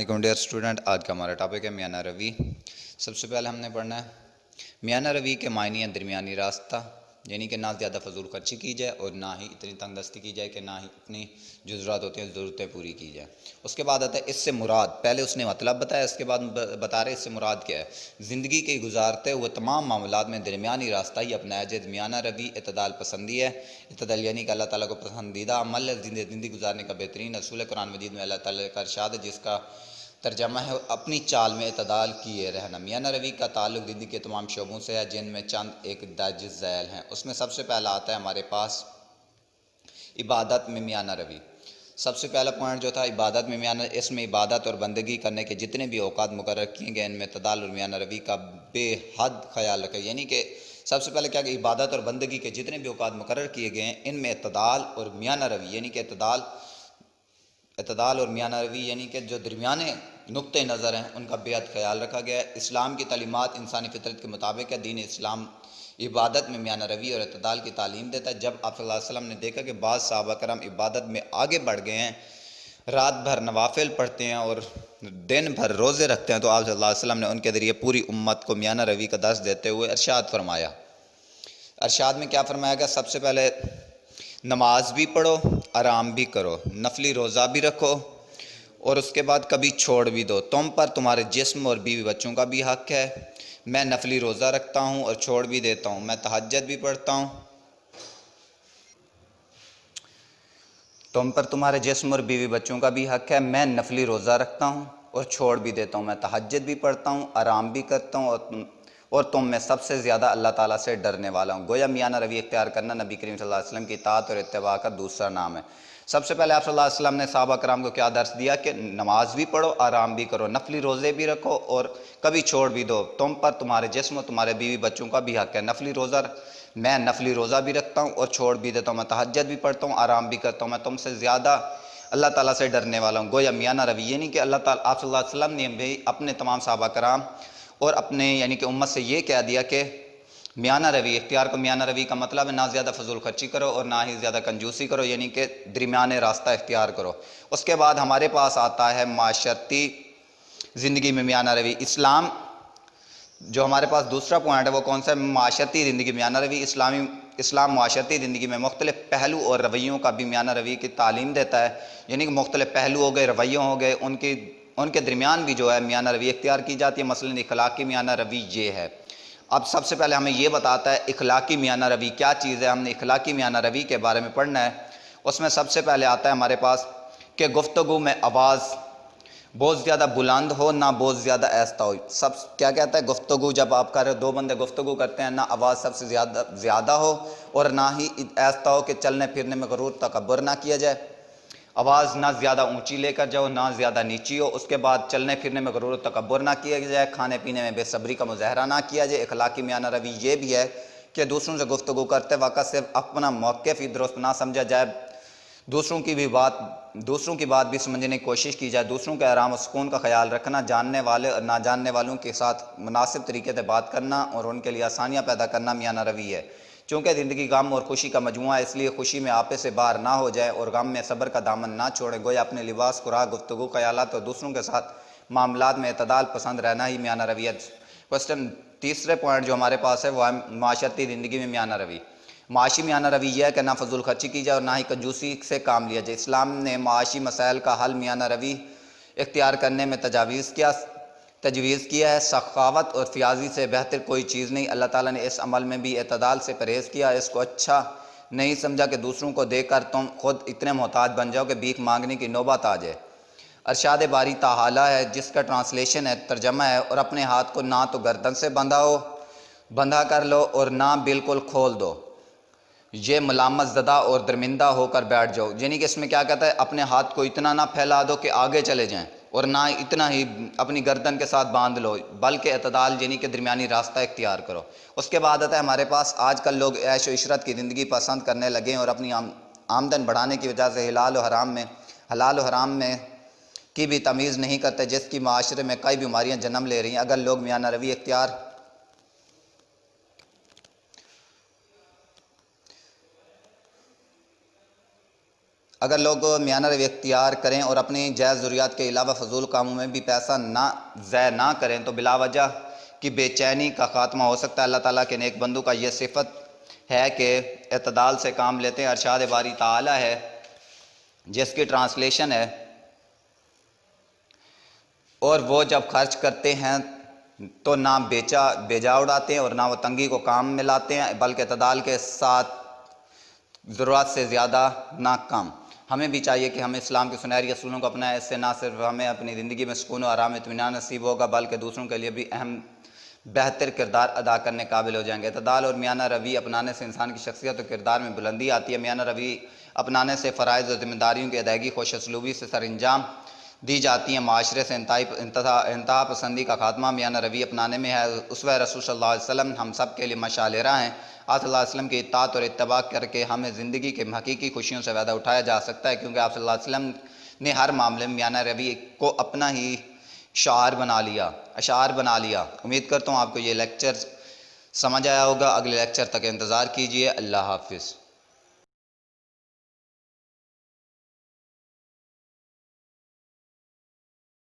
علیکم dear student, آج کا ہمارا ٹاپک ہے میانہ روی۔ سب سے پہلے ہم نے پڑھنا ہے میانہ روی کے معنی ہیں درمیانی راستہ، یعنی کہ نہ زیادہ فضول خرچی کی جائے اور نہ ہی اتنی تنگ دستی کی جائے کہ نہ ہی اپنی جو ضرورت ہوتی ہیں ضرورتیں پوری کی جائیں۔ اس کے بعد آتا ہے اس سے مراد، پہلے اس نے مطلب بتایا، اس کے بعد بتا رہے اس سے مراد کیا ہے۔ زندگی کے گزارتے ہوئے تمام معاملات میں درمیانی راستہ ہی اپنایا جائے۔ میانہ روی اعتدال پسندی ہے۔ اعتدال یعنی کہ اللہ تعالیٰ کو پسندیدہ عمل ہے، زندگی گزارنے کا بہترین اصول ہے۔ قرآن مجید میں اللہ تعالیٰ کا ارشاد ہے جس کا ترجمہ ہے اپنی چال میں اعتدال کیے رہنا۔ میانہ روی کا تعلق زندگی کے تمام شعبوں سے ہے، جن میں چند ایک درج ذیل ہیں۔ اس میں سب سے پہلا آتا ہے ہمارے پاس عبادت میں میانہ روی۔ سب سے پہلا پوائنٹ جو تھا عبادت میں میانہ، اس میں عبادت اور بندگی کرنے کے جتنے بھی اوقات مقرر کیے گئے ان میں اعتدال اور میانہ روی کا بے حد خیال رکھے۔ یعنی کہ سب سے پہلے کیا کہ عبادت اور بندگی کے جتنے بھی اوقات مقرر کیے گئے ہیں ان میں اعتدال اور میانہ روی، یعنی کہ اعتدال اور میانہ روی یعنی کہ جو درمیانے نقطۂ نظر ہیں ان کا بے حد خیال رکھا گیا ہے۔ اسلام کی تعلیمات انسانی فطرت کے مطابق ہے۔ دین اسلام عبادت میں میانہ روی اور اعتدال کی تعلیم دیتا ہے۔ جب آپ صلی اللہ علیہ وسلم نے دیکھا کہ بعض صحابہ کرام عبادت میں آگے بڑھ گئے ہیں، رات بھر نوافل پڑھتے ہیں اور دن بھر روزے رکھتے ہیں، تو آپ صلی اللہ علیہ وسلم نے ان کے ذریعے پوری امت کو میانہ روی کا درس دیتے ہوئے ارشاد فرمایا۔ ارشاد میں کیا فرمایا گیا؟ سب سے پہلے نماز بھی پڑھو، آرام بھی کرو، نفلی روزہ بھی رکھو اور اس کے بعد کبھی چھوڑ بھی دو۔ تم پر تمہارے جسم اور بیوی بچوں کا بھی حق ہے۔ میں نفلی روزہ رکھتا ہوں اور چھوڑ بھی دیتا ہوں، میں تہجد بھی پڑھتا ہوں۔ تم پر تمہارے جسم اور بیوی بچوں کا بھی حق ہے۔ میں نفلی روزہ رکھتا ہوں اور چھوڑ بھی دیتا ہوں، میں تہجد بھی پڑھتا ہوں، آرام بھی کرتا ہوں اور تم میں سب سے زیادہ اللہ تعالیٰ سے ڈرنے والا ہوں۔ گویا میانہ روی اختیار کرنا نبی کریم صلی اللہ علیہ وسلم کی اطاعت اور اتباع کا دوسرا نام ہے۔ سب سے پہلے آپ صلی اللہ علیہ وسلم نے صحابہ کرام کو کیا درس دیا کہ نماز بھی پڑھو، آرام بھی کرو، نفلی روزے بھی رکھو اور کبھی چھوڑ بھی دو۔ تم پر تمہارے جسم اور تمہارے بیوی بچوں کا بھی حق ہے۔ میں نفلی روزہ بھی رکھتا ہوں اور چھوڑ بھی دیتا ہوں، میں تہجد بھی پڑھتا ہوں، آرام بھی کرتا ہوں، میں تم سے زیادہ اللہ تعالیٰ سے ڈرنے والا ہوں۔ گویا میانہ روی یعنی کہ اللہ تعالیٰ آپ صلی اللہ علیہ وسلم نے بھی اپنے تمام صحابہ کرام اور اپنے یعنی کہ امت سے یہ کہہ دیا کہ میانہ روی اختیار کو۔ میانہ روی کا مطلب ہے نہ زیادہ فضول خرچی کرو اور نہ ہی زیادہ کنجوسی کرو، یعنی کہ درمیانے راستہ اختیار کرو۔ اس کے بعد ہمارے پاس آتا ہے معاشرتی زندگی میں میانہ روی۔ اسلام جو ہمارے پاس دوسرا پوائنٹ ہے وہ کون سا ہے؟ معاشرتی زندگی میں میانہ روی۔ اسلام معاشرتی زندگی میں مختلف پہلو اور رویوں کا بھی میانہ روی کی تعلیم دیتا ہے، یعنی کہ مختلف پہلو ہو گئے، رویوں ہو گئے، ان کے درمیان بھی جو ہے میانہ روی اختیار کی جاتی ہے۔ مثلاً اخلاقی میانہ روی یہ ہے۔ اب سب سے پہلے ہمیں یہ بتاتا ہے اخلاقی میانہ روی کیا چیز ہے۔ ہم نے اخلاقی میانہ روی کے بارے میں پڑھنا ہے۔ اس میں سب سے پہلے آتا ہے ہمارے پاس کہ گفتگو میں آواز بہت زیادہ بلند ہو، نہ بہت زیادہ آہستہ ہو۔ کیا کہتا ہے؟ گفتگو جب آپ کر رہے ہو، دو بندے گفتگو کرتے ہیں، نہ آواز سب سے زیادہ ہو اور نہ ہی آہستہ ہو کہ چلنے پھرنے میں غرور تکبر نہ کیا جائے۔ آواز نہ زیادہ اونچی لے کر جاؤ، نہ زیادہ نیچی ہو۔ اس کے بعد چلنے پھرنے میں غرور و تکبر نہ کیا جائے، کھانے پینے میں بے صبری کا مظاہرہ نہ کیا جائے۔ اخلاقی میانہ روی یہ بھی ہے کہ دوسروں سے گفتگو کرتے وقت صرف اپنا موقف ہی درست نہ سمجھا جائے، دوسروں کی بات بھی سمجھنے کی کوشش کی جائے، دوسروں کے آرام و سکون کا خیال رکھنا، جاننے والے اور نہ جاننے والوں کے ساتھ مناسب طریقے سے بات کرنا اور ان کے لیے آسانیاں پیدا کرنا میانہ روی ہے۔ چونکہ زندگی غم اور خوشی کا مجموعہ ہے، اس لیے خوشی میں آپے سے باہر نہ ہو جائے اور غم میں صبر کا دامن نہ چھوڑے۔ گویا اپنے لباس، خوراک، گفتگو، خیالات اور دوسروں کے ساتھ معاملات میں اعتدال پسند رہنا ہی میانہ روی ہے۔ تیسرے پوائنٹ جو ہمارے پاس ہے وہ ہے معاشرتی زندگی میں میانہ روی۔ معاشی میانہ روی یہ ہے کہ نہ فضول خرچی کی جائے اور نہ ہی کنجوسی سے کام لیا جائے۔ اسلام نے معاشی مسائل کا حل میانہ روی اختیار کرنے میں تجویز کیا ہے۔ سخاوت اور فیاضی سے بہتر کوئی چیز نہیں۔ اللہ تعالیٰ نے اس عمل میں بھی اعتدال سے پرہیز کیا۔ اس کو اچھا نہیں سمجھا کہ دوسروں کو دیکھ کر تم خود اتنے محتاج بن جاؤ کہ بھیک مانگنے کی نوبت آ جائے۔ ارشاد باری تعالیٰ ہے جس کا ٹرانسلیشن ہے، ترجمہ ہے، اور اپنے ہاتھ کو نہ تو گردن سے بندھا کر لو اور نہ بالکل کھول دو، یہ ملامت زدہ اور درمندہ ہو کر بیٹھ جاؤ۔ یعنی کہ اس میں کیا کہتا ہے؟ اپنے ہاتھ کو اتنا نہ پھیلا دو کہ آگے چلے جائیں اور نہ اتنا ہی اپنی گردن کے ساتھ باندھ لو، بلکہ اعتدال یعنی کہ درمیانی راستہ اختیار کرو۔ اس کے بعد آتا ہے ہمارے پاس آج کل لوگ عیش و عشرت کی زندگی پسند کرنے لگے ہیں اور اپنی آمدن بڑھانے کی وجہ سے حلال و حرام میں کی بھی تمیز نہیں کرتے، جس کی معاشرے میں کئی بیماریاں جنم لے رہی ہیں۔ اگر لوگ میانہ روی اگر لوگ میانہ روی اختیار کریں اور اپنی جائز ضروریات کے علاوہ فضول کاموں میں بھی پیسہ ضائع نہ کریں تو بلا وجہ کی بے چینی کا خاتمہ ہو سکتا ہے۔ اللہ تعالیٰ کے نیک بندوں کا یہ صفت ہے کہ اعتدال سے کام لیتے ہیں۔ ارشاد باری تعالیٰ ہے جس کی ٹرانسلیشن ہے، اور وہ جب خرچ کرتے ہیں تو نہ بیجا اڑاتے ہیں اور نہ وہ تنگی کو کام میں لاتے ہیں، بلکہ اعتدال کے ساتھ ضرورت سے زیادہ نہ کم۔ ہمیں بھی چاہیے کہ ہم اسلام کے سنہری اصولوں کو اپنائیں۔ اس سے نہ صرف ہمیں اپنی زندگی میں سکون و آرام اطمینان نصیب ہوگا بلکہ دوسروں کے لیے بھی بہتر کردار ادا کرنے قابل ہو جائیں گے۔ اعتدال اور میانہ روی اپنانے سے انسان کی شخصیت و کردار میں بلندی آتی ہے۔ میانہ روی اپنانے سے فرائض و ذمہ داریوں کی ادائیگی خوش اسلوبی سے سر انجام دی جاتی ہیں۔ معاشرے سے انتہا پسندی کا خاتمہ میانہ روی اپنانے میں ہے۔ اسوہ رسول صلی اللہ علیہ وسلم ہم سب کے لیے مشعل راہ ہیں۔ آپ صلی اللہ علیہ وسلم کی اطاعت اور اتباع کر کے ہمیں زندگی کے حقیقی خوشیوں سے فائدہ اٹھایا جا سکتا ہے، کیونکہ آپ صلی اللہ علیہ وسلم نے ہر معاملے میں میانہ روی کو اپنا ہی اشعار بنا لیا۔ امید کرتا ہوں آپ کو یہ لیکچر سمجھ آیا ہوگا۔ اگلے لیکچر تک انتظار کیجیے۔ اللہ حافظ۔